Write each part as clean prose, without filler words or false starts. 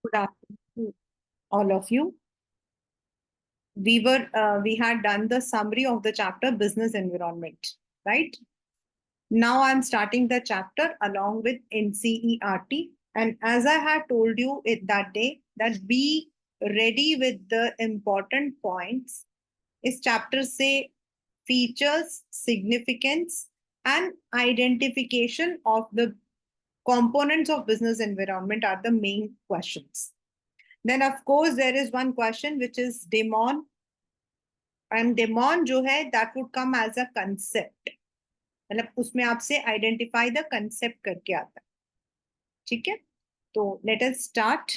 Good afternoon, all of you. We had done the summary of the chapter business environment, right? Now I'm starting the chapter along with NCERT. And as I had told you it that day, that be ready with the important points. Is chapter say features, significance, and identification of the components of business environment are the main questions. Then of course there is one question which is demon, and demon जो है that would come as a concept, मतलब उसमें आपसे identify the concept करके आता है. ठीक है, तो let us start.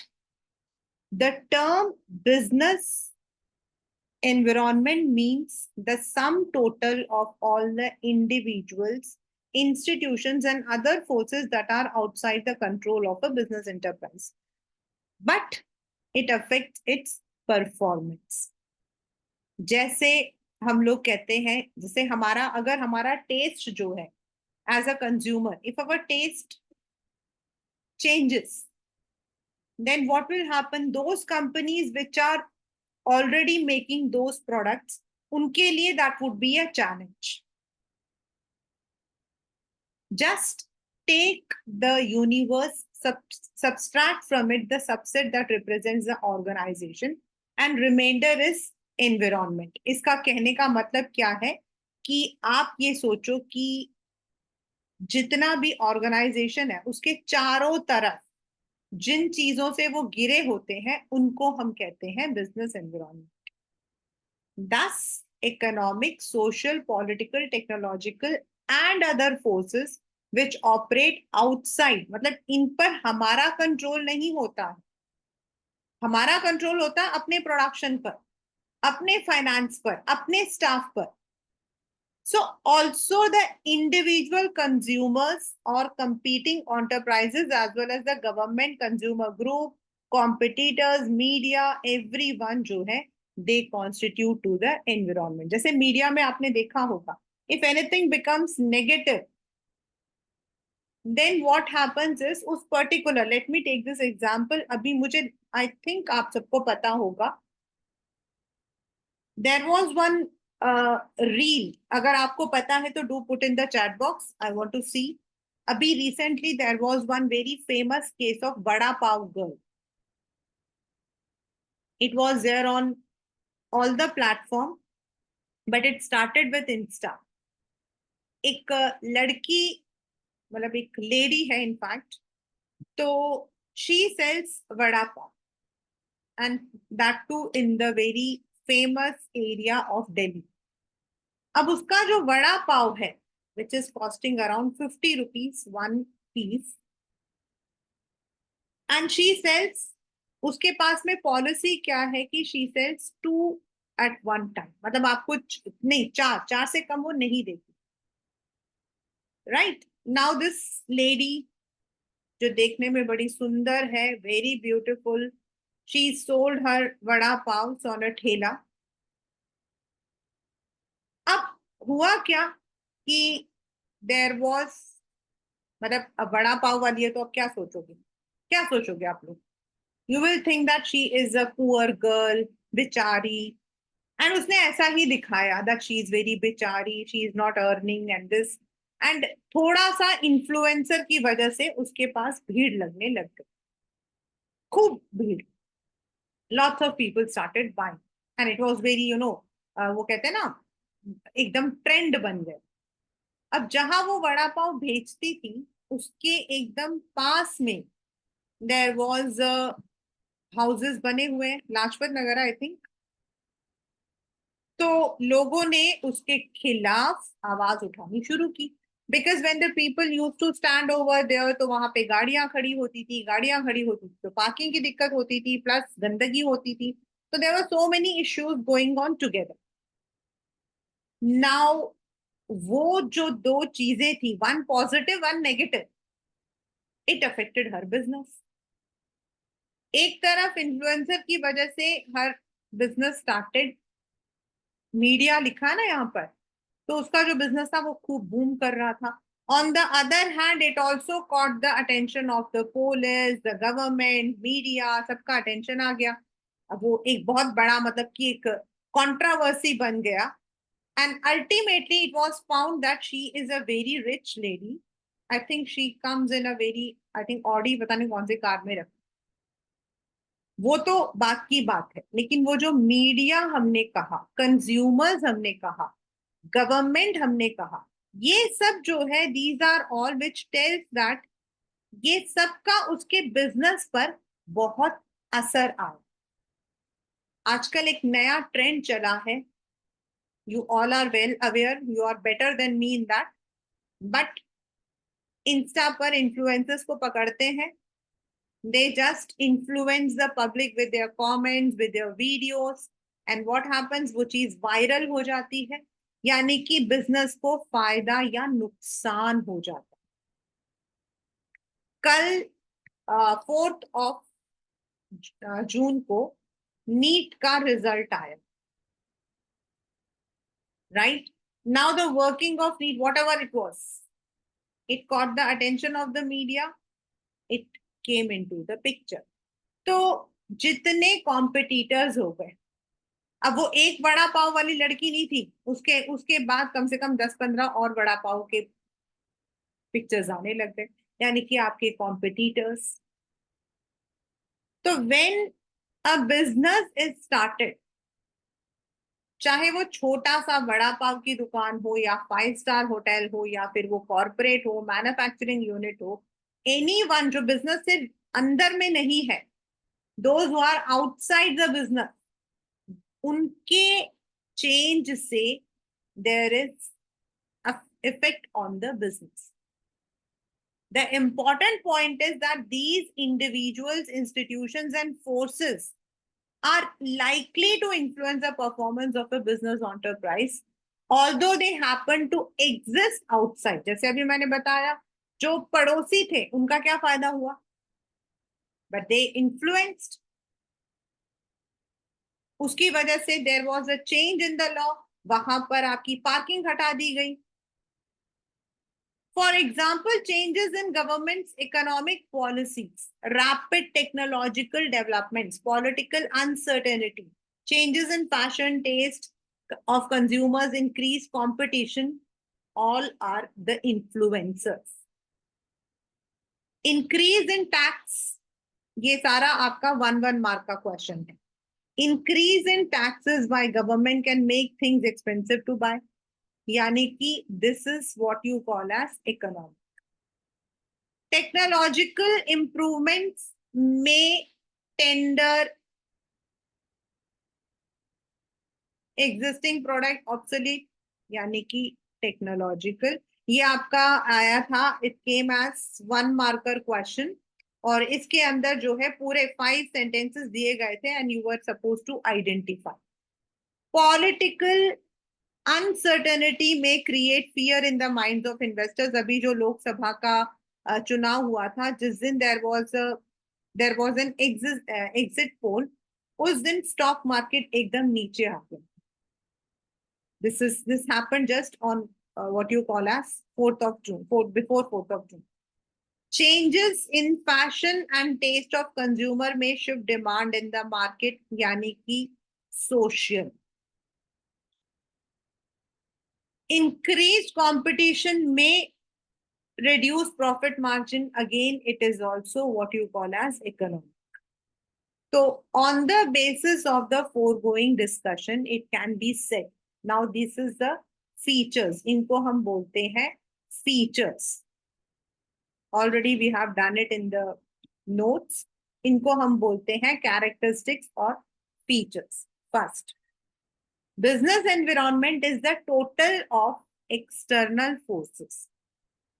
The term business environment means the sum total of all the individuals, institutions, and other forces that are outside the control of a business enterprise, but it affects its performance. जैसे हम लोग कहते हैं, जैसे हमारा अगर हमारा taste जो है as a consumer, if our taste changes, then what will happen, those companies which are already making those products, उनके लिए that would be a challenge. Just take the universe, subtract from it the subset that represents the organization, and remainder is environment. इसका कहने का मतलब क्या है कि आप ये सोचो कि जितना भी ऑर्गेनाइजेशन है उसके चारों तरफ जिन चीजों से वो गिरे होते हैं उनको हम कहते हैं बिजनेस एनवायरनमेंट. दस economic, social, political, technological and other forces which operate outside, मतलब इन पर हमारा कंट्रोल नहीं होता है. हमारा कंट्रोल होता है अपने प्रोडक्शन पर, अपने फाइनेंस पर, अपने स्टाफ पर. So also the individual consumers or competing enterprises as well as the government, consumer group, competitors, media, everyone जो है they constitute to the environment. जैसे मीडिया में आपने देखा होगा, if anything becomes negative, then what happens is उस particular, let me take this example, अभी मुझे I think आप सबको पता होगा, there was one रील, अगर आपको पता है तो do put in the chat box, I want to see. अभी recently there was one very famous case of bada pav girl. It was there on all the platform, but it started with Insta. एक लड़की, मतलब एक lady है in fact, तो she sells vada pav, and that too in the very famous area of Delhi. अब उसका जो वड़ा पाव है which is costing around 50 rupees one piece, and she sells, उसके पास में पॉलिसी क्या है कि she sells two at one time, मतलब आपको नहीं, चार चार से कम वो नहीं देती. राइट नाउ दिस लेडी जो देखने में बड़ी सुंदर है, very beautiful, she sold her vada pav on a ठेला. अब हुआ क्या कि देयर वॉज, मतलब अब वड़ा पाव वाली है तो अब क्या सोचोगे, क्या सोचोगे आप लोग? You will think that she is a poor girl, बेचारी. एंड उसने ऐसा ही दिखाया दैट शी इज वेरी बेचारी, she is not earning and this. And थोड़ा सा इन्फ्लुएंसर की वजह से उसके पास भीड़ लगने लग गई, खूब भीड़. Lots of people started buying and it was very, you know, वो कहते हैं ना, एकदम ट्रेंड बन गए. अब जहां वो वड़ा पाव बेचती थी उसके एकदम पास में देयर वाज हाउसेस बने हुए हैं, लाजपत नगर आई थिंक. तो लोगों ने उसके खिलाफ आवाज उठानी शुरू की, because when the people use to stand over there, तो वहां पे गाड़ियां खड़ी होती थी, गाड़ियां खड़ी होती थी तो पार्किंग की दिक्कत होती थी, प्लस गंदगी होती थी. तो there were so many issues going on together. Now वो जो दो चीजें थी, one positive one negative, it affected her business. एक तरफ इन्फ्लुएंसर की वजह से हर बिजनेस स्टार्टेड, मीडिया लिखा ना यहाँ पर, तो उसका जो बिजनेस था वो खूब बूम कर रहा था. On the other hand, it also caught the attention of the police, the government, media, सबका attention आ गया. अब वो एक बहुत बड़ा मतलब कि एक controversy बन गया. And ultimately, it was found that she is a very rich lady. I think she comes in a very, I think Audi, पता नहीं कौन सी कार में रख. वो तो बात की बात है, लेकिन वो जो मीडिया हमने कहा, कंज्यूमर्स हमने कहा, गवर्नमेंट हमने कहा, ये सब जो है, these are all which tells that ये सबका उसके बिजनेस पर बहुत असर आया. आजकल एक नया ट्रेंड चला है. You all are well aware, you are better than me in that. But Insta पर इन्फ्लुएंसर्स को पकड़ते हैं. They just influence the public with their comments, with their videos, and what happens, वो चीज वायरल हो जाती है, यानी कि बिजनेस को फायदा या नुकसान हो जाता है. कल 4th of जून को नीट का रिजल्ट आया. Right now the working of NEET, whatever it was, it caught the attention of the media, it came into the picture. तो जितने कॉम्पिटिटर्स हो गए, अब वो एक वड़ा पाव वाली लड़की नहीं थी, उसके उसके बाद कम से कम 10-15 और वड़ा पाव के पिक्चर्स आने लग गए, यानी कि आपके कॉम्पिटिटर्स. तो when a business is started, चाहे वो छोटा सा वड़ा पाव की दुकान हो, या 5 स्टार होटल हो, या फिर वो कॉर्पोरेट हो, मैन्युफैक्चरिंग यूनिट हो, एनीवन जो बिजनेस से अंदर में नहीं है, those who are outside the business, उनके चेंज से there is a effect on the business. The important point is that these individuals, institutions, and forces are likely to influence the performance of a business enterprise, although they happen to exist outside. जैसे अभी मैंने बताया, जो पड़ोसी थे उनका क्या फायदा हुआ, but they influenced. उसकी वजह से there was a change in the law, वहां पर आपकी पार्किंग हटा दी गई. For example, changes in government's economic policies, rapid technological developments, political uncertainty, changes in fashion taste of consumers, increased competition, all are the influencers. Increase in tax, ये सारा आपका 1 mark का question है. Increase in taxes by government can make things expensive to buy. यानी कि this is what you call as economic. Technological improvements में tender existing product obsolete, यानी कि टेक्नोलॉजिकल. ये आपका आया था, it came as 1 marker question, और इसके अंदर जो है पूरे 5 सेंटेंसेस दिए गए थे and you were supposed to identify. Political uncertainty में create fear in the minds of investors. अभी जो लोकसभा का चुनाव हुआ था, जिस दिन there was an exit poll, उस दिन स्टॉक मार्केट एकदम नीचे आ गया. This happened just on what you call as 4th of June, before 4th of June. Changes in fashion and taste of consumer may shift demand in the market, यानी कि social. Increased competition may reduce profit margin. Again, it is also what you call as economic. So on the basis of the foregoing discussion, it can be said, now this is the features. इनको हम बोलते हैं features. Already we have done it in the notes. इनको हम बोलते हैं characteristics और features. First, business environment is the total of external forces.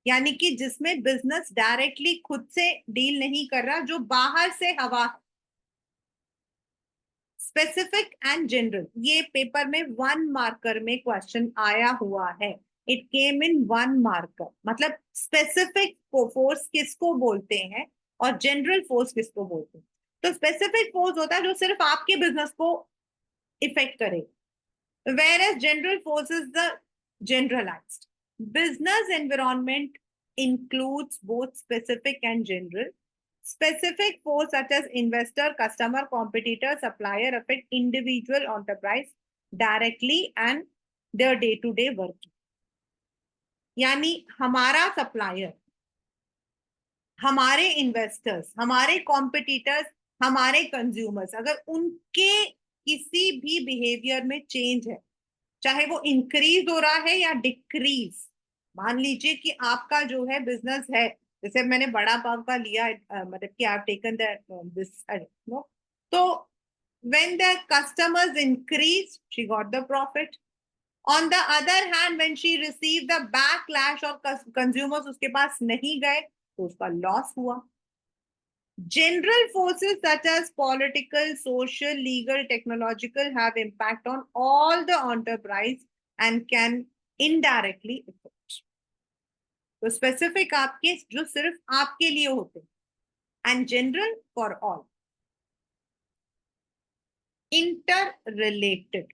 यानी कि जिसमें बिजनेस डायरेक्टली खुद से डील नहीं कर रहा, जो बाहर से हवा. स्पेसिफिक एंड जनरल, ये पेपर में 1 मार्कर में क्वेश्चन आया हुआ है. It came in 1 marker. मतलब स्पेसिफिक फोर्स किसको बोलते हैं और जनरल फोर्स किसको बोलते हैं. तो स्पेसिफिक फोर्स होता है जो सिर्फ आपके बिजनेस को इफेक्ट करे, whereas general force is the generalized. Business environment includes both specific and general. Specific force such as investor, customer, competitor, supplier affect individual enterprise directly and their day-to-day work. यानी हमारा supplier, हमारे investors, हमारे competitors, हमारे consumers, अगर उनके किसी भी behaviour में चेंज है, चाहे वो इंक्रीज हो रहा है या डिक्रीज, मान लीजिए कि आपका जो है बिजनेस है, जैसे मैंने बड़ा पाव का लिया, मतलब कि आप टेकन दिस नो, तो when the customers increased, she got the profit. On the other hand, when she received the backlash और consumers उसके पास नहीं गए, तो उसका लॉस हुआ. General forces such as political, social, legal, technological have impact on all the enterprise and can indirectly affect. तो specific आपके जो सिर्फ आपके लिए होते हैं and general for all. Interrelated.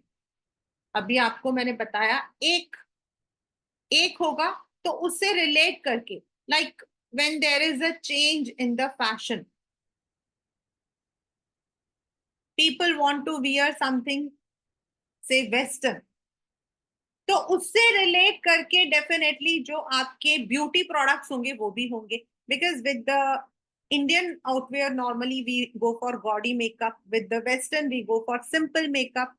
अभी आपको मैंने बताया एक होगा तो उससे रिलेट करके, like when there is a change in the fashion, people want to wear something, say western, तो उससे रिलेट करके डेफिनेटली जो आपके ब्यूटी प्रोडक्ट्स होंगे वो भी होंगे, because with the Indian outwear normally we go for gaudy makeup, with the western we go for simple makeup.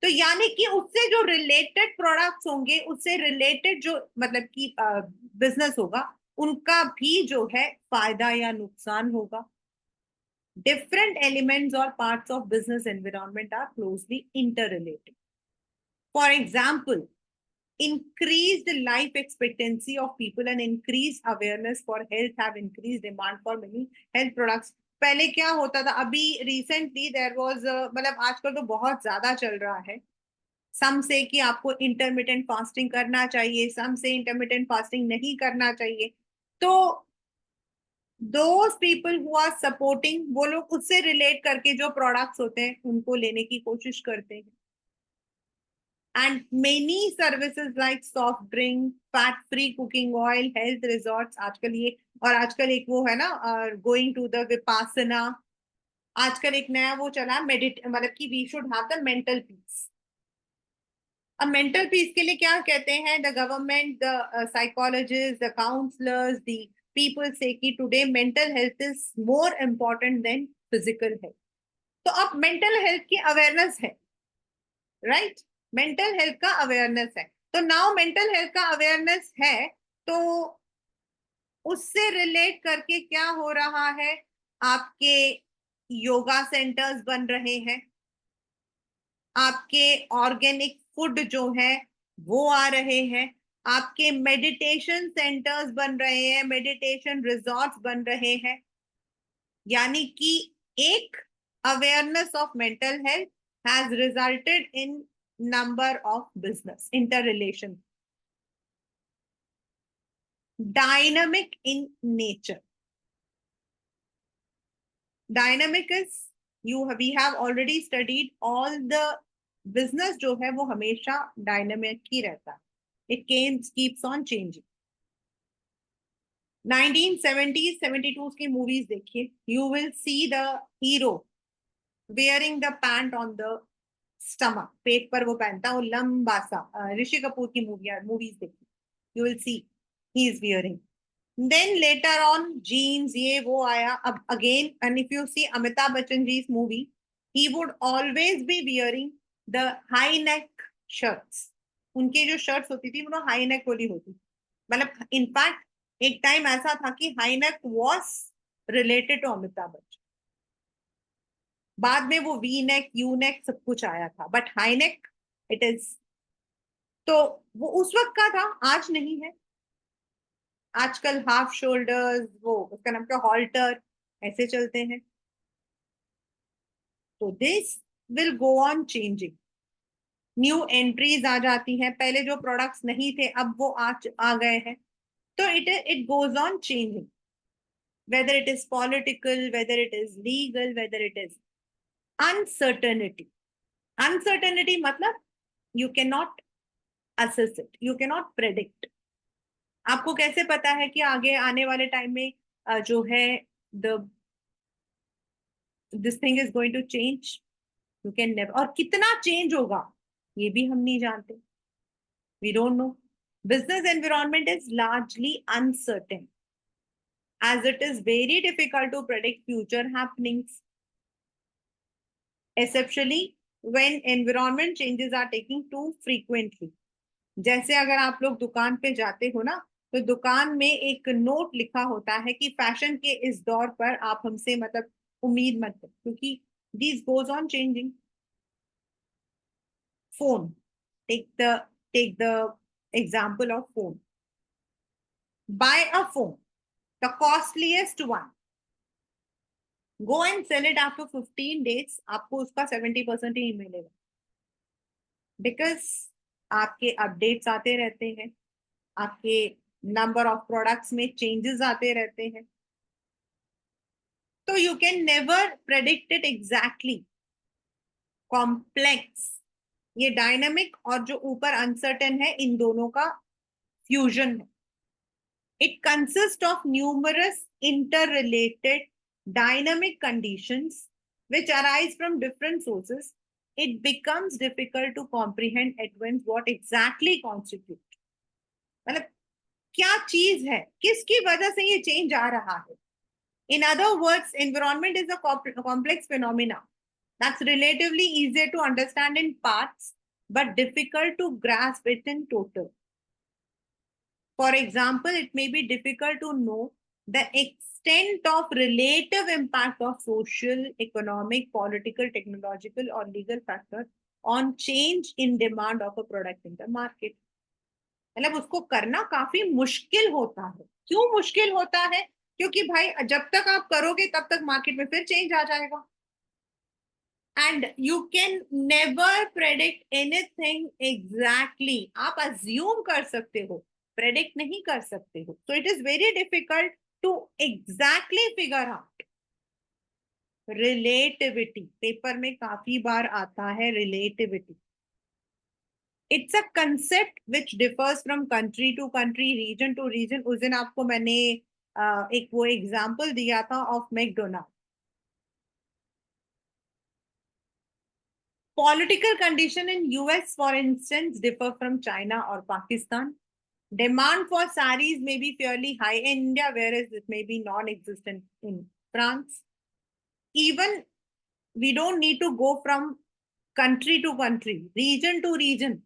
तो यानी कि उससे जो रिलेटेड प्रोडक्ट्स होंगे, उससे रिलेटेड जो मतलब कि बिजनेस होगा, उनका भी जो है फायदा या नुकसान होगा. Different elements or parts of business environment are closely interrelated. For example, increased life expectancy of people and increased awareness for health have increased demand for many health products. पहले क्या होता था, अभी रिसेंटली देयर वाज, मतलब आजकल तो बहुत ज्यादा चल रहा है, सम से कि आपको इंटरमिटेंट फास्टिंग करना चाहिए, सम से इंटरमिटेंट फास्टिंग नहीं करना चाहिए. तो those people who are supporting, वो लोग उससे रिलेट करके जो प्रोडक्ट्स होते हैं उनको लेने की कोशिश करते हैं. And many services like soft drink, fat-free cooking oil, health resorts, आजकल ये, और आजकल एक वो है ना, going to the Vipassana, आजकल एक नया वो चला मतलब कि we should have the mental peace. अब मेंटल पीस के लिए क्या कहते हैं, the government, the psychologist, the counsellors, the people से कि today mental health is more important than physical health. तो अब मेंटल हेल्थ की अवेयरनेस है, राइट? मेंटल हेल्थ का अवेयरनेस है, तो नाउ मेंटल हेल्थ का अवेयरनेस है, तो उससे रिलेट करके क्या हो रहा है, आपके योगा सेंटर्स बन रहे हैं, आपके ऑर्गेनिक फूड जो है वो आ रहे हैं, आपके मेडिटेशन सेंटर्स बन रहे हैं, मेडिटेशन रिजॉर्ट्स बन रहे हैं. यानी कि एक awareness of mental health has resulted in number of business interrelation. Dynamic in nature. Dynamic is, we have already studied all the business जो है वो हमेशा डायनामिक ही रहता है. It keeps on changing. 1970s 72s की मूवीज देखिए, you will see the hero wearing the pant on the stomach, पेट पर वो पहनता है, वो लंबा सा, ऋषि कपूर की मूवीज देखिए, you will see he is wearing. Then later on jeans ये वो आया. अब again, and if you see Amitabh Bachchan ji movie, he would always be wearing the high neck shirts. उनकी जो शर्ट्स होती थी वो हाई नेक वाली होती थी, मतलब इनफैक्ट एक टाइम ऐसा था कि high neck was related to Amitabh Bachchan. बाद में वो वी नेक, यू नेक सब कुछ आया था, but high neck it is. तो वो उस वक्त का था, आज नहीं है. आजकल हाफ शोल्डर्स, वो उसका नाम क्या, हॉल्टर, ऐसे चलते हैं. तो this will go on changing. New entries आ जाती हैं, पहले जो प्रोडक्ट्स नहीं थे अब वो आ गए हैं. तो it goes on changing, whether it is political, whether it is legal, whether it is uncertainty. Uncertainty matlab you cannot assess it, you cannot predict. आपको कैसे पता है कि आगे आने वाले टाइम में जो है the this thing is going to change? You can never. और कितना चेंज होगा ये भी हम नहीं जानते, we don't know. Business environment is largely uncertain as it is very difficult to predict future happenings, especially when environment changes are taking too frequently. जैसे अगर आप लोग दुकान पे जाते हो ना, तो दुकान में एक नोट लिखा होता है कि फैशन के इस दौर पर आप हमसे मतलब उम्मीद मत करो, क्योंकि this goes on changing. Phone, take the example of phone. Buy a phone, the costliest one, go and sell it after 15 days, आपको उसका 70% ही मिलेगा, बिकॉज आपके अपडेट्स आते रहते हैं, आपके नंबर ऑफ प्रोडक्ट्स में चेंजेस आते रहते हैं, तो you can never predict it exactly. Complex, ये डायनामिक और जो ऊपर अनसर्टेन है, इन दोनों का फ्यूजन है। It consist of numerous interrelated dynamic conditions which arise from different sources. It becomes difficult to comprehend at once what exactly constitute, मतलब क्या चीज है, किसकी वजह से ये चेंज आ रहा है। In other words, environment is a complex phenomena that's relatively easier to understand in parts but difficult to grasp it in total. For example, it may be difficult to know the extent of relative impact of social, economic, political, technological, or legal factors on change in demand of a product in the market. मतलब उसको करना काफी मुश्किल होता है। क्यों मुश्किल होता है? क्योंकि भाई जब तक आप करोगे तब तक मार्केट में फिर चेंज आ जाएगा, and you can never predict anything exactly. आप अज्यूम कर सकते हो, प्रेडिक्ट नहीं कर सकते हो। So it is very difficult to exactly figure out. Relativity paper में काफी बार आता है, relativity. It's a concept which differs from country to country, region to region. उस दिन आपको मैंने एक वो एग्जाम्पल दिया था of McDonald. Political condition in US, for instance, differ from China or Pakistan. Demand for saris may be fairly high in India, whereas it may be non-existent in France. Even we don't need to go from country to country, region to region.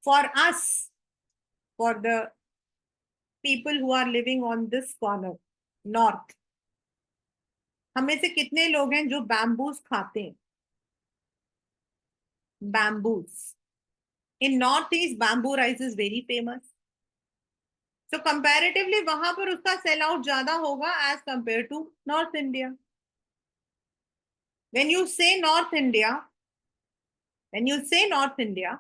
For us, for the people who are living on this corner, north, हमें से कितने लोग हैं जो bamboos खाते हैं? Bamboos in North East, bamboo rice is very famous. तो comparatively वहां पर उसका सेल आउट ज्यादा होगा as compare to North India. When you say North India, when you say North India,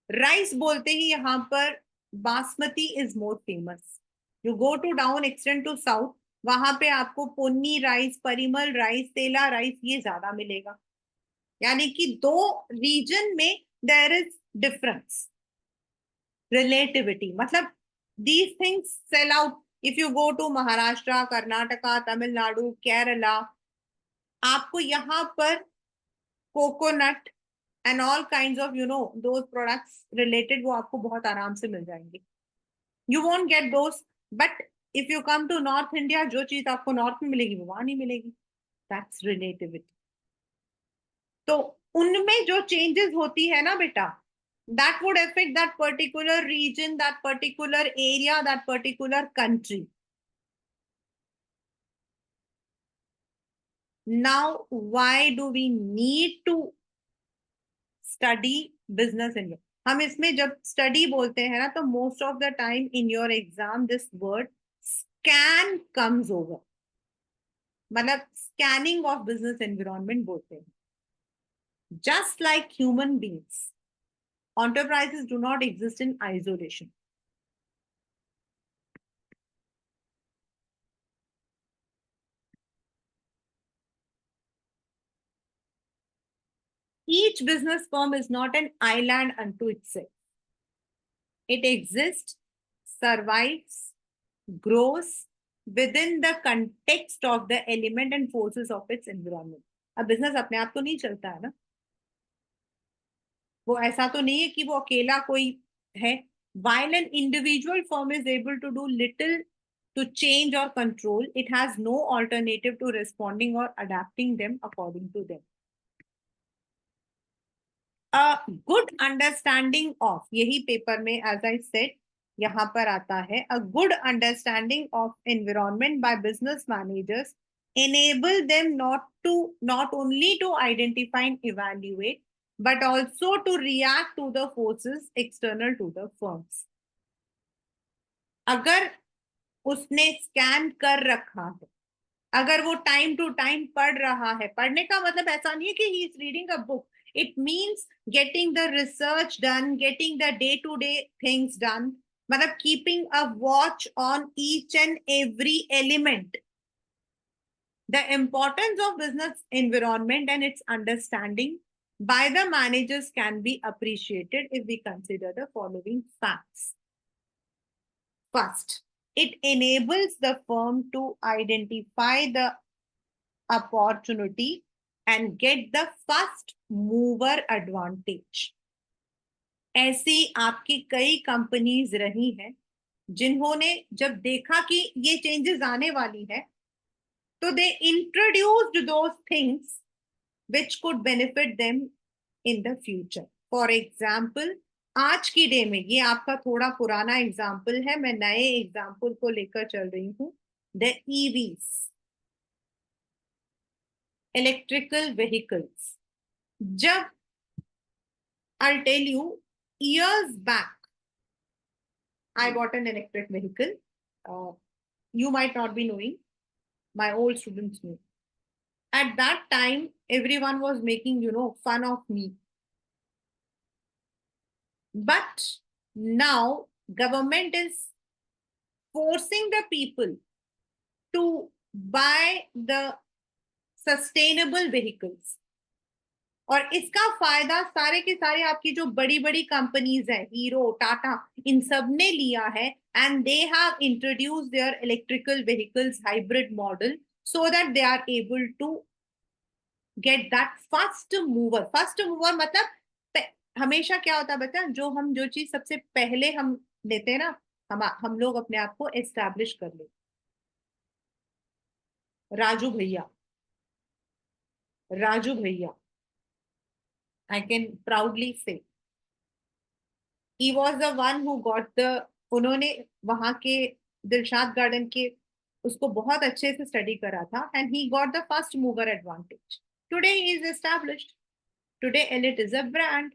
rice बोलते ही यहाँ पर basmati is more famous. You go to down extend to south, वहां पे आपको पोन्नी राइस, परिमल राइस, तेला राइस ये ज्यादा मिलेगा। यानी कि दो रीजन में देयर इज डिफरेंस। रिलेटिविटी मतलब these things sell out. If you go to Maharashtra, Karnataka, Tamil Nadu, Kerala, आपको यहाँ पर coconut and all kinds of those products related वो आपको बहुत आराम से मिल जाएंगे। You won't get those, but if you come to North India, जो चीज आपको नॉर्थ में मिलेगी वो वहां नहीं मिलेगी। That's relativity. तो उनमें जो चेंजेस होती है ना बेटा, that would affect that particular region, that particular area, that particular country. Now, why do we need to study business in? हम इसमें जब स्टडी बोलते हैं ना, तो most of the time in your exam this word scan comes over, मतलब scanning of business environment बोलते हैं। Just like human beings, enterprises do not exist in isolation. Each business firm is not an island unto itself. It exists, survives, grows within the context of the element and forces of its environment. अब business अपने आप तो नहीं चलता है ना, वो ऐसा तो नहीं है कि वो अकेला कोई है. While an individual firm is able to do little to change or control, it has no alternative to responding or adapting them according to them. A good understanding of, यही पेपर में as I said यहाँ पर आता है, a good understanding of environment by business managers enable them not only to identify and evaluate but also to react to the forces external to the firms. अगर उसने scan कर रखा है, अगर वो टाइम टू टाइम पढ़ रहा है, पढ़ने का मतलब ऐसा नहीं है कि he is reading a book, it means getting the research done, getting the day to day things done, मतलब keeping a watch on each and every element. The importance of business environment and its understanding by the managers can be appreciated if we consider the following facts. First, it enables the firm to identify the opportunity and get the first mover advantage. ऐसी आपकी कई companies रही हैं जिन्होंने जब देखा कि ये चेंजेस आने वाली है तो they introduced those things which could benefit them in the future. For example, आज की डे में, ये आपका थोड़ा पुराना एग्जाम्पल है, मैं नए एग्जाम्पल को लेकर चल रही हूँ. The EVs, electrical vehicles. जब I'll tell you, years back, I bought an electric vehicle. You might not be knowing. My old students knew. At that time, everyone was making, fun of me. But now, government is forcing the people to buy the sustainable vehicles. और इसका फायदा सारे के सारे आपकी जो बड़ी बड़ी कंपनीज है, हीरो, टाटा, इन सब ने लिया है. And they have introduced their electrical vehicles hybrid model so that they are able to get that first mover. First mover मतलब हमेशा क्या होता है बच्चा, जो चीज सबसे पहले हम लेते हैं ना, हम लोग अपने आप को एस्टैब्लिश कर ले. राजू भैया, I can proudly say he was the one who got the, उन्होंने वहां के दिलशाद गार्डन के उसको बहुत अच्छे से स्टडी करा था and he got the first mover advantage. Today he is established. Today Elite is a brand.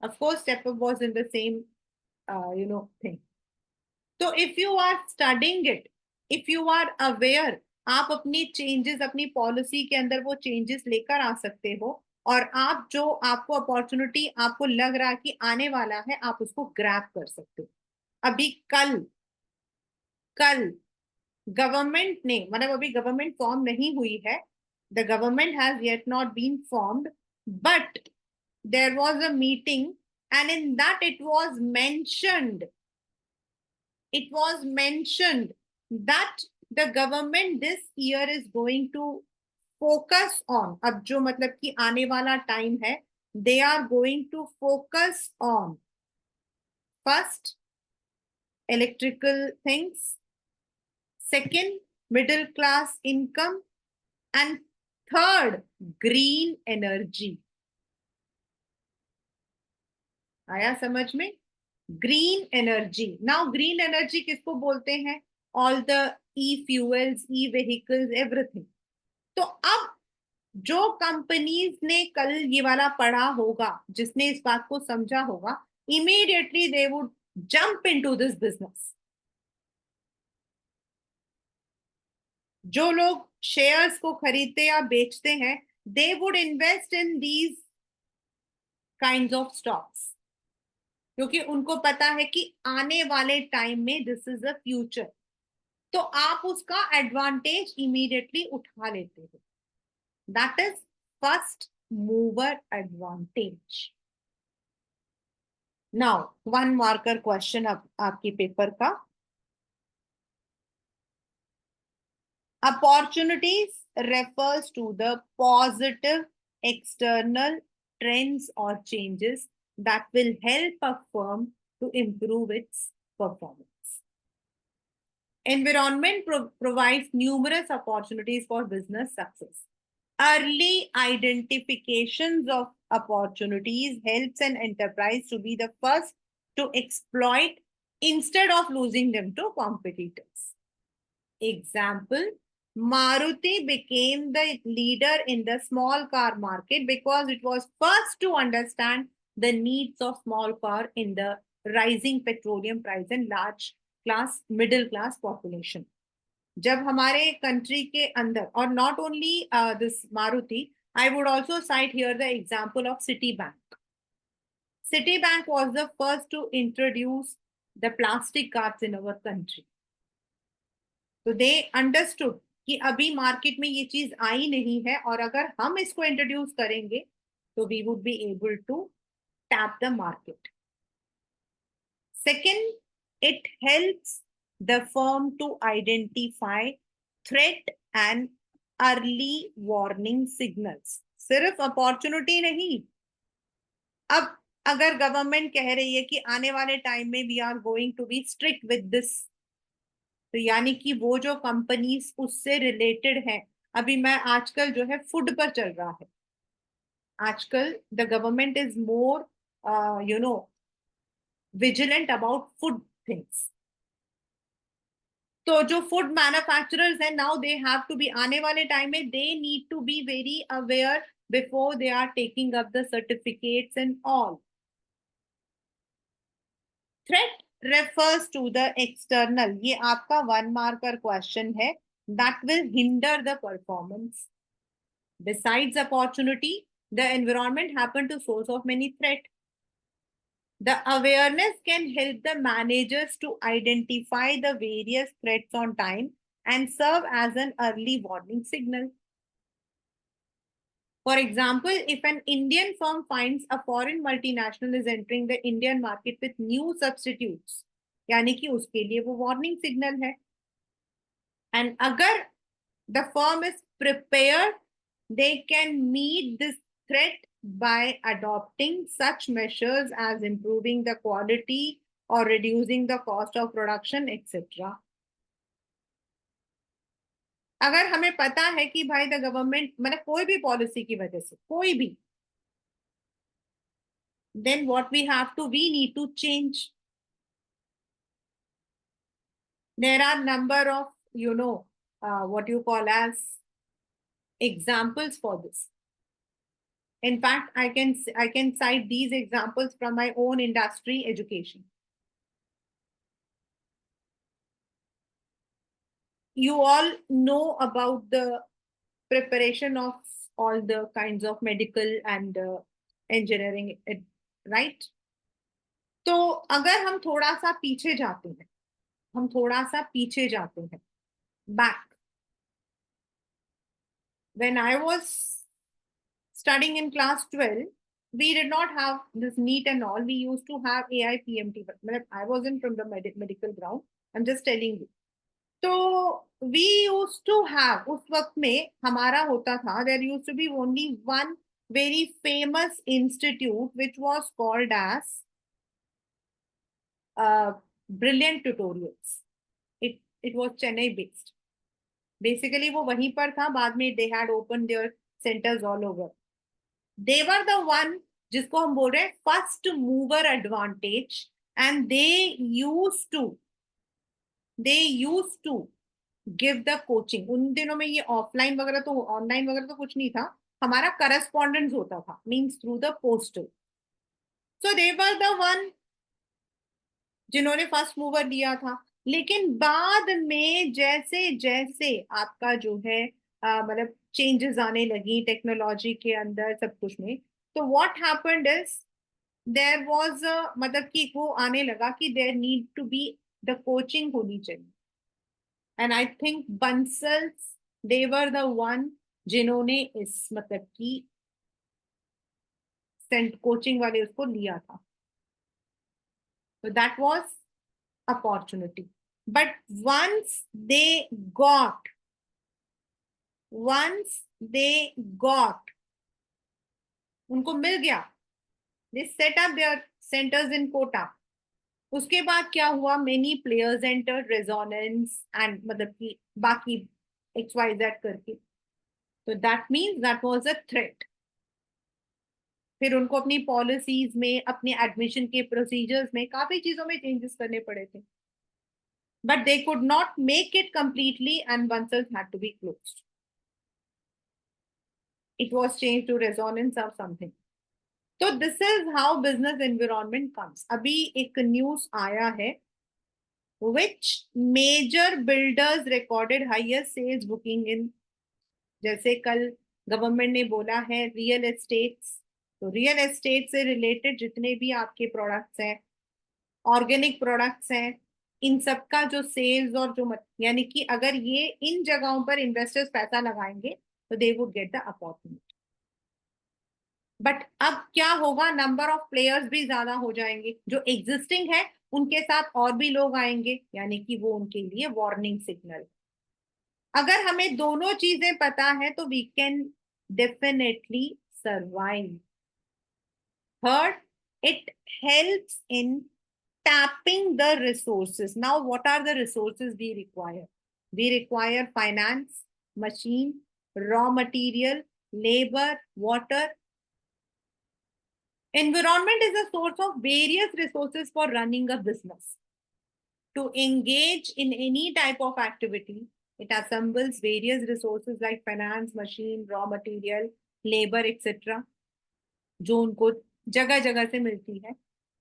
Of course, Step Up was in the same, thing. So if you are studying it, if you are aware, आप अपनी changes, अपनी policy के अंदर वो changes लेकर आ सकते हो और आप जो आपको अपॉर्चुनिटी आपको लग रहा है कि आने वाला है, आप उसको ग्रैब कर सकते हो. अभी कल गवर्नमेंट ने, मतलब अभी गवर्नमेंट फॉर्म नहीं हुई है, the government has yet not been formed, but there was a meeting and in that it was mentioned that the government this year is going to focus on, अब जो मतलब कि आने वाला टाइम है, they are going to focus on first electrical things, second middle class income, and third green energy. आया समझ में? Green energy. Now green energy किसको बोलते हैं? All the e fuels, e vehicles, everything. तो अब जो कंपनीज ने कल ये वाला पढ़ा होगा, जिसने इस बात को समझा होगा, immediately they would jump into this business. जो लोग शेयर्स को खरीदते या बेचते हैं, they would invest in these kinds of stocks, क्योंकि उनको पता है कि आने वाले टाइम में दिस इज अ फ्यूचर. तो आप उसका एडवांटेज इमीडिएटली उठा लेते हो. That is first mover advantage. Now, one marker question अब आपकी पेपर का. Opportunities refers to the positive external trends or changes that will help a firm to improve its performance. Environment provides numerous opportunities for business success. Early identifications of opportunities helps an enterprise to be the first to exploit instead of losing them to competitors. Example, Maruti became the leader in the small car market because it was first to understand the needs of small car in the rising petroleum price and large class, middle class population. जब हमारे country के अंदर, और not only this Maruti, I would also cite here the example of Citibank. Citibank was the first to introduce the plastic cards in our country. So they understood कि अभी market में ये चीज आई नहीं है, और अगर हम इसको इंट्रोड्यूस करेंगे तो we would be able to tap the market. Second, it helps the firm to identify threat and early warning signals. सिर्फ अपॉर्चुनिटी नहीं, अब अगर गवर्नमेंट कह रही है कि आने वाले टाइम में we are going to be strict with this, तो यानी कि वो जो कंपनीज उससे रिलेटेड है, अभी मैं आजकल जो है फूड पर चल रहा है, आजकल the government is more vigilant about food things. तो जो फूड मैन्युफैक्चरर्स हैं, now they have to be, आने वाले टाइम में they need to be very aware before they are taking up the certificates and all. Threat refers to the external, ये आपका 1 marker question है, that will hinder the performance. Besides opportunity, the environment happen to source of many threat. The awareness can help the managers to identify the various threats on time and serve as an early warning signal. For example, if an Indian firm finds a foreign multinational is entering the Indian market with new substitutes, यानी कि उसके लिए वो warning signal है. And अगर the firm is prepared, they can meet this threat by adopting such measures as improving the quality or reducing the cost of production, etc. अगर हमें पता है कि भाई द गवर्नमेंट, मतलब कोई भी पॉलिसी की वजह से कोई भी, then what we need to change. There are number of what you call as examples for this. In fact, I can cite these examples from my own industry, education. You all know about the preparation of all the kinds of medical and engineering, right? तो अगर हम थोड़ा सा पीछे जाते हैं, back, when I was studying in class 12, we did not have this NEET and all. We used to have AIPMT, but I wasn't from the medical ground. I'm just telling you. So we used to have, उस वक्त में हमारा होता था, there used to be only one very famous institute which was called as Brilliant Tutorials. It was Chennai based. Basically वो वहीं पर था, बाद में they had opened their centers all over. They were the one जिसको हम बोल रहे हैं first mover advantage, and they used to give the coaching. उन दिनों में ये ऑफलाइन वगैरह तो, ऑनलाइन वगैरह तो कुछ नहीं था, हमारा करस्पॉन्डेंस होता था, means through the postal. So they were the one जिन्होंने फर्स्ट मूवर दिया था. लेकिन बाद में जैसे जैसे आपका जो है मतलब चेंजेस आने लगी टेक्नोलॉजी के अंदर सब कुछ में, तो what happened is there was मतलब कि वो आने लगा कि there need to be the coaching होनी चाहिए. And I think Bansals they were the one जिन्होंने इस मतलब की कोचिंग वाले उसको लिया था. So that was opportunity. But once they got, उनको मिल गया, they set up their centers in Kota. उसके बाद क्या हुआ, many players entered, resonance and मतलब कि बाकी XYZ करके. So that means that was a threat. फिर उनको अपनी पॉलिसीज में, अपने एडमिशन के प्रोसीजर्स में काफी चीजों में चेंजेस करने पड़े थे. But they could not make it completely and Bansal had to be closed. It was changed to resonance or something. So this is how business environment comes. अभी एक न्यूज आया है, which major builders recorded highest sales booking in, जैसे कल government ने बोला है real estates, तो रियल एस्टेट से रिलेटेड जितने भी आपके प्रोडक्ट्स हैं, ऑर्गेनिक प्रोडक्ट्स हैं, इन सब का जो सेल्स और जो यानी कि अगर ये इन जगहों पर इन्वेस्टर्स पैसा लगाएंगे तो they would get the opportunity. But अब क्या होगा, नंबर ऑफ प्लेयर्स भी ज्यादा हो जाएंगे, जो एग्जिस्टिंग है उनके साथ और भी लोग आएंगे, यानी कि वो उनके लिए वार्निंग सिग्नल. अगर हमें दोनों चीजें पता है तो we can definitely survive. Third, it helps in tapping the resources. Now, what are the resources we require? We require finance, machine, raw material, labor, water. Environment is a source of various resources for running a business. To engage in any type of activity, it assembles various resources like finance, machine, raw material, labor, etc. जो उनको जगह जगह से मिलती है.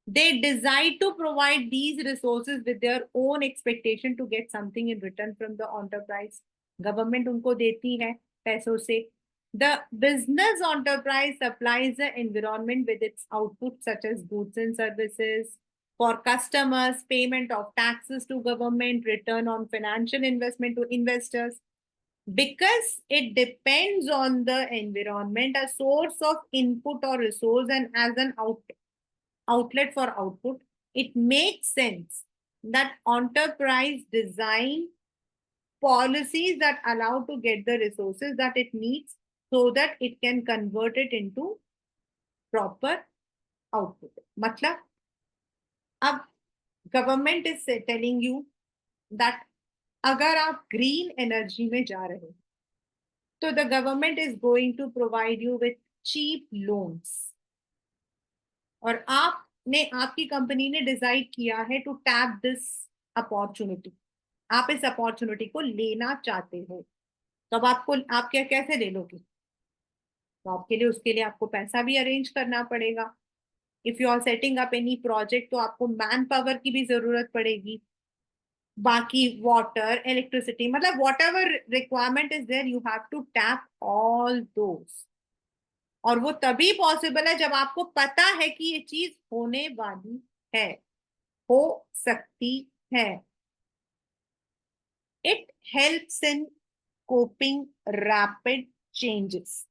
They decide to provide these resources with their own expectation to get something in return from the enterprise. Government उनको देती है पैसों से. The business enterprise supplies the environment with its output such as goods and services for customers, payment of taxes to government, return on financial investment to investors. Because it depends on the environment, a source of input or resource, and as an outlet for output, it makes sense that enterprise design policies that allow to get the resources that it needs so that it can convert it into proper output. मतलब अब government is telling you that अगर आप green energy में जा रहे हो तो the government is going to provide you with cheap loans, और आपने, आपकी कंपनी ने डिसाइड किया है टू टैप दिस अपॉर्चुनिटी, आप इस अपॉर्चुनिटी को लेना चाहते हो, तो अब आपको, आप क्या कैसे ले लोगे? तो आपके लिए, उसके लिए आपको पैसा भी अरेंज करना पड़ेगा. If you are setting up any project तो आपको मैन पावर की भी जरूरत पड़ेगी, बाकी वाटर, इलेक्ट्रिसिटी, मतलब whatever requirement is there, you have to tap all those. और वो तभी पॉसिबल है जब आपको पता है कि ये चीज होने वाली है, हो सकती है. It helps in coping rapid changes.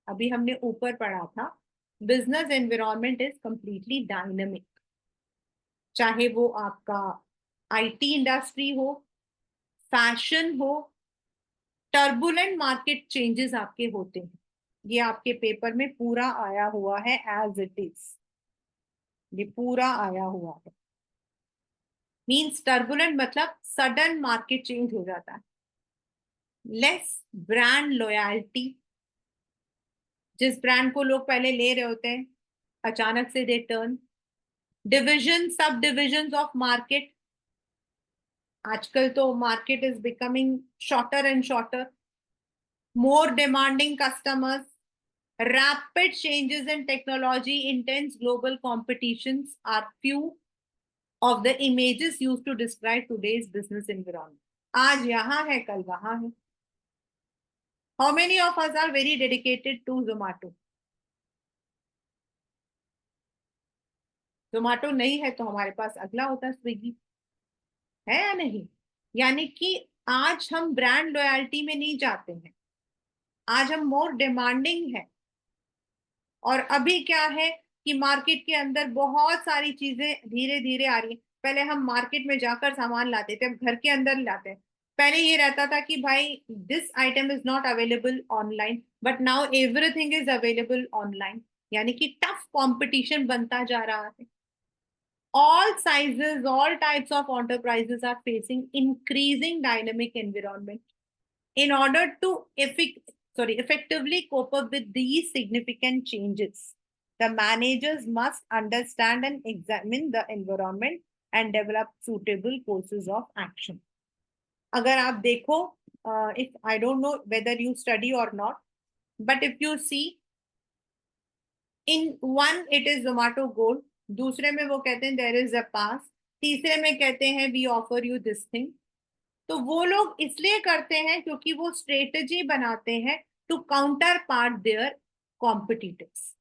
अभी हमने ऊपर पढ़ा था business environment is completely dynamic. चाहे वो आपका आईटी इंडस्ट्री हो, फैशन हो, टर्बुलेंट मार्केट चेंजेस आपके होते हैं. ये आपके पेपर में पूरा आया हुआ है एज इट इज, ये पूरा आया हुआ है. मींस टर्बुलेंट मतलब सडन मार्केट चेंज हो जाता है. लेस ब्रांड लॉयल्टी, जिस ब्रांड को लोग पहले ले रहे होते हैं अचानक से they turn. Division, sub division of market, आजकल तो market is becoming shorter and shorter. More demanding customers, rapid changes in technology, intense global competitions are few of the images used to describe today's business environment. आज यहाँ है, कल वहां है. How many of us are very dedicated to Zomato? Zomato नहीं है तो हमारे पास अगला होता है स्विगी, है या नहीं? यानी कि आज हम ब्रांड लॉयल्टी में नहीं जाते हैं, आज हम मोर डिमांडिंग है. और अभी क्या है कि मार्केट के अंदर बहुत सारी चीजें धीरे धीरे आ रही है। पहले हम मार्केट में जाकर सामान लाते थे, अब घर के अंदर लाते हैं। पहले ये रहता था कि भाई this item is not available online, but now everything is available online. यानी कि टफ कंपटीशन बनता जा रहा है। All sizes, all types of enterprises are facing increasing dynamic environment. In order to effectively cope up with these significant changes, the managers must understand and examine the environment and develop suitable courses of action. अगर आप देखो, if I don't know whether you study or not, but if you see, in one it is Zomato Gold, दूसरे में वो कहते हैं there is a pass, तीसरे में कहते हैं we offer you this thing। तो वो लोग इसलिए करते हैं क्योंकि वो स्ट्रेटेजी बनाते हैं to counter part their competitors.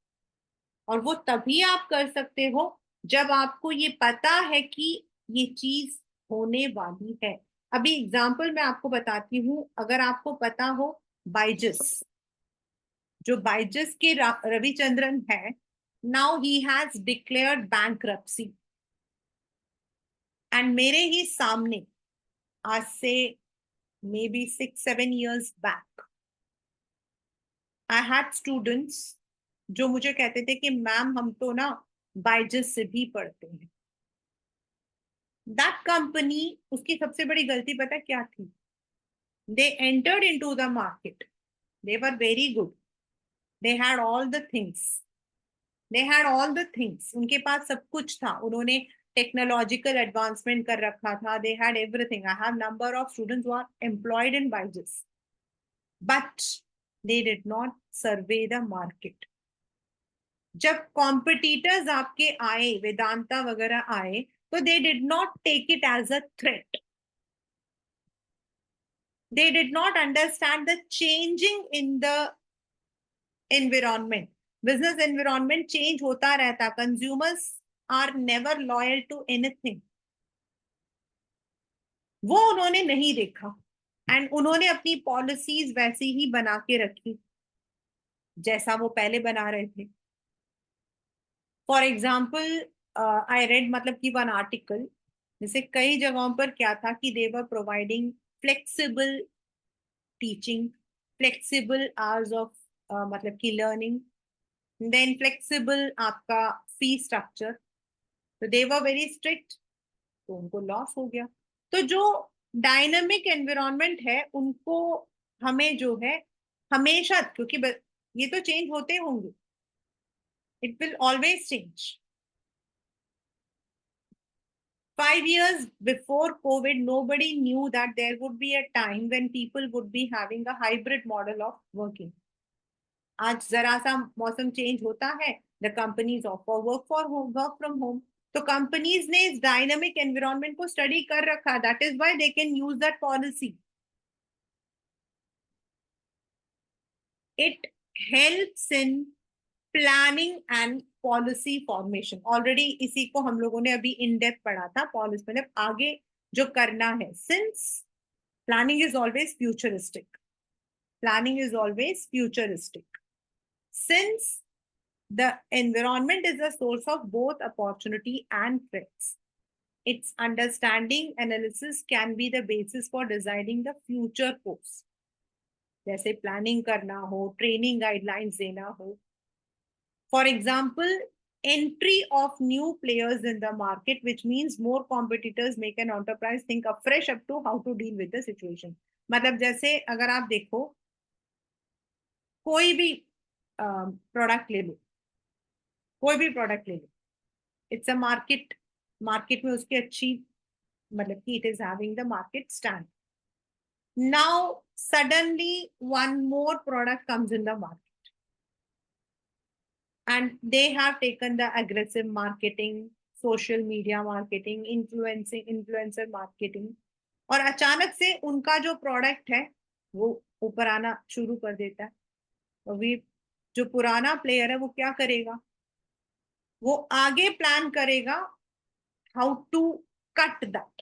और वो तभी आप कर सकते हो जब आपको ये पता है कि ये चीज होने वाली है। अभी एग्जांपल मैं आपको बताती हूँ। अगर आपको पता हो, बाइजस, जो बाइजस के रविचंद्रन है, now he has declared bankruptcy. And मेरे ही सामने आज से may be 6-7 years back I had students जो मुझे कहते थे कि मैम हम तो ना बाइजस से भी पढ़ते हैं। दैट कंपनी, उसकी सबसे बड़ी गलती पता क्या थी? They entered into the market, they were very good, they had all the things, they had all the things, उनके पास सब कुछ था। उन्होंने टेक्नोलॉजिकल एडवांसमेंट कर रखा था, they had everything. I have number of students who are employed in Byju's, but they did not survey the market। जब competitors आपके आए, वेदांता वगैरह आए, तो they did not take it as a threat, they did not understand the changing in the environment। business environment change होता रहता, consumers are never loyal to anything। वो उन्होंने नहीं देखा एंड उन्होंने अपनी पॉलिसीज वैसी ही बना के रखी जैसा वो पहले बना रहे थे। फॉर एग्जाम्पल, आई रेड, मतलब कि वन आर्टिकल, जैसे कई जगहों पर क्या था कि they were providing flexible teaching, flexible hours of मतलब कि लर्निंग, देन फ्लेक्सिबल आपका फी स्ट्रक्चर। तो दे वर वेरी स्ट्रिक्ट, तो उनको लॉस हो गया। तो जो डायनामिक एनवायरनमेंट है उनको हमें जो है हमेशा, क्योंकि ये तो चेंज होते होंगे, it will always change. 5 years before COVID, nobody knew that there would be a time when people would be having a hybrid model of working। आज जरा सा मौसम चेंज होता है, the companies offer work for home, work from home. तो companies ने इस dynamic environment को स्टडी कर रखा, that is why they can use that policy. It helps in planning and policy formation. Already इसी को हम लोगों ने अभी इन डेप्थ पढ़ा था। पॉलिसी मतलब आगे जो करना है, since planning is always futuristic, planning is always futuristic, since the environment is a source of both opportunity and threats, its understanding analysis can be the basis for designing the future course। जैसे planning करना हो, training guidelines देना हो। For example, entry of new players in the market, which means more competitors make an enterprise think afresh up to how to deal with the situation। मतलब जैसे अगर आप देखो, कोई भी प्रोडक्ट ले लो, कोई भी प्रोडक्ट ले लो, इट्स अ मार्केट, मार्केट में उसकी अच्छी, मतलब कि it is having the market stand. Now suddenly one more product comes in the market and they have taken the aggressive marketing, social media marketing, influencer marketing, और अचानक से उनका जो प्रोडक्ट है वो ऊपर आना शुरू कर देता है। और भी जो पुराना प्लेयर है वो क्या करेगा? वो आगे प्लान करेगा how to cut that,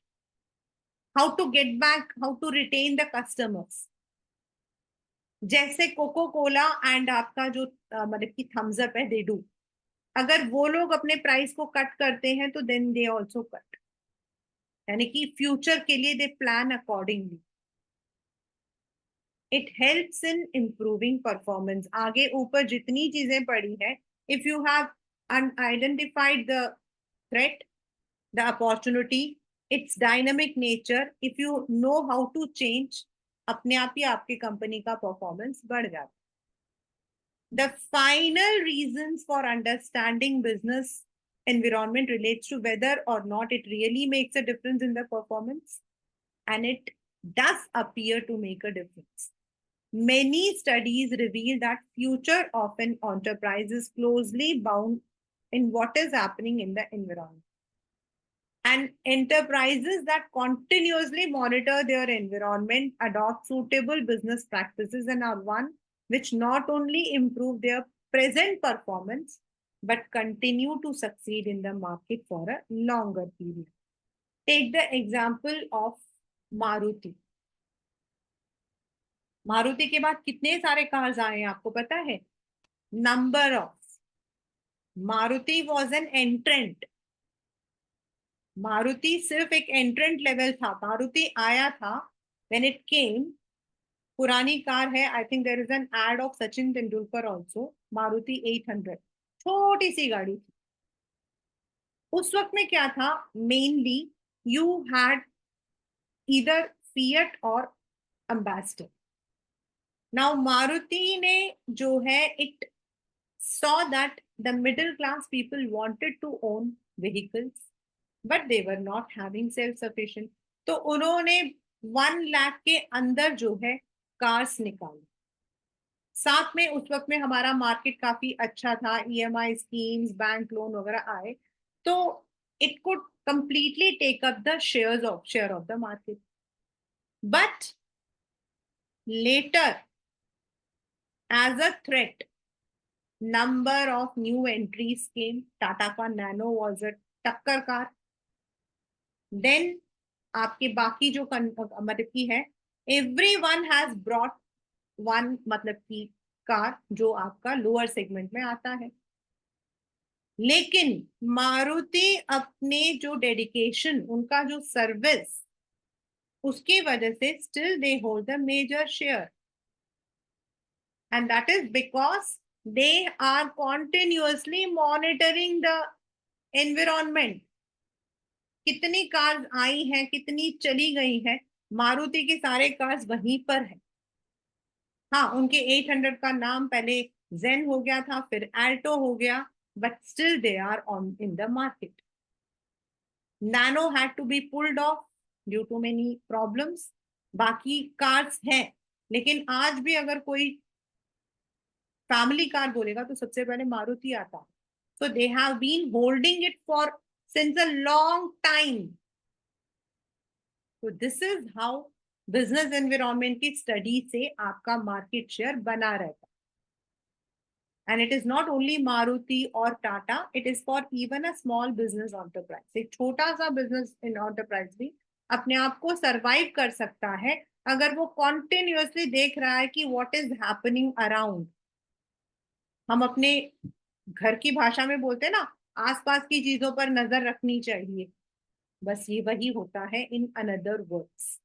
how to get back, how to retain the customers. जैसे कोको कोला एंड आपका जो मतलब कि थम्स अप है, दे डू, अगर वो लोग अपने प्राइस को कट करते हैं तो देन दे ऑल्सो कट, यानी कि फ्यूचर के लिए they plan accordingly. It helps in improving performance. आगे ऊपर जितनी चीजें पड़ी है, if you have identified the threat, the opportunity, it's dynamic nature, if you know how to change, अपने आप ही आपके कंपनी का परफॉर्मेंस बढ़ जाता है। The final reasons for understanding business environment relates to whether or not it really makes a difference in the performance, and it does appear to make a difference. Many studies reveal that future of an enterprise is closely bound in what is happening in the environment. And enterprises that continuously monitor their environment, adopt suitable business practices, and are one which not only improve their present performance but continue to succeed in the market for a longer period. Take the example of Maruti. Maruti के बाद कितने सारे cars आए हैं आपको पता है? Number of. Maruti was an एंट्रेंट। Maruti सिर्फ एक एंट्रेंट लेवल था। मारुति आया था व्हेन इट केम। पुरानी कार है, I think there is an ad of Sachin Tendulkar also. Maruti 800, छोटी सी गाड़ी थी। उस वक्त में क्या था? Mainly you had either fiat और एम्बेसडर। नाउ मारुति ने जो है, it saw that the middle class people wanted to own vehicles, but they were not having self-sufficient. तो उन्होंने 1 लाख के अंदर जो है कार्स निकाली। साथ में उस वक्त में हमारा मार्केट काफी अच्छा था, ईएमआई स्कीम्स, बैंक लोन वगैरह आए, तो it could completely take up the share of the market. But later as a threat, number of new entries came. Tata का Nano was a टक्कर कार। देन आपके बाकी जो मतलब की है, everyone has brought one मतलब की कार जो आपका लोअर सेगमेंट में आता है। लेकिन मारुति अपने जो डेडिकेशन, उनका जो सर्विस, उसकी वजह से still they hold the major share, and that is because they are continuously monitoring the environment. कितनी कार्स आई हैं, कितनी चली गई हैं, मारुति के सारे कार्स वहीं पर है। हाँ, उनके 800 का नाम पहले जेन हो गया था, फिर एल्टो हो गया, but still they are on in the market. Nano had to be pulled off due to many problems. बाकी कार्स हैं, लेकिन आज भी अगर कोई फैमिली कार बोलेगा तो सबसे पहले मारुति आता है। So they have been holding it for since a long time. तो this is how business environment की स्टडी से आपका मार्केट शेयर बना रहता है। And it is not only Maruti और Tata, it is for even a small business enterprise. एक छोटा सा बिजनेस एंटरप्राइज भी अपने आप को सरवाइव कर सकता है अगर वो कॉन्टिन्यूअसली देख रहा है कि व्हाट इज हैपनिंग अराउंड। हम अपने घर की भाषा में बोलते हैं ना, आसपास की चीजों पर नजर रखनी चाहिए। बस ये वही होता है इन अनदर वर्ड्स।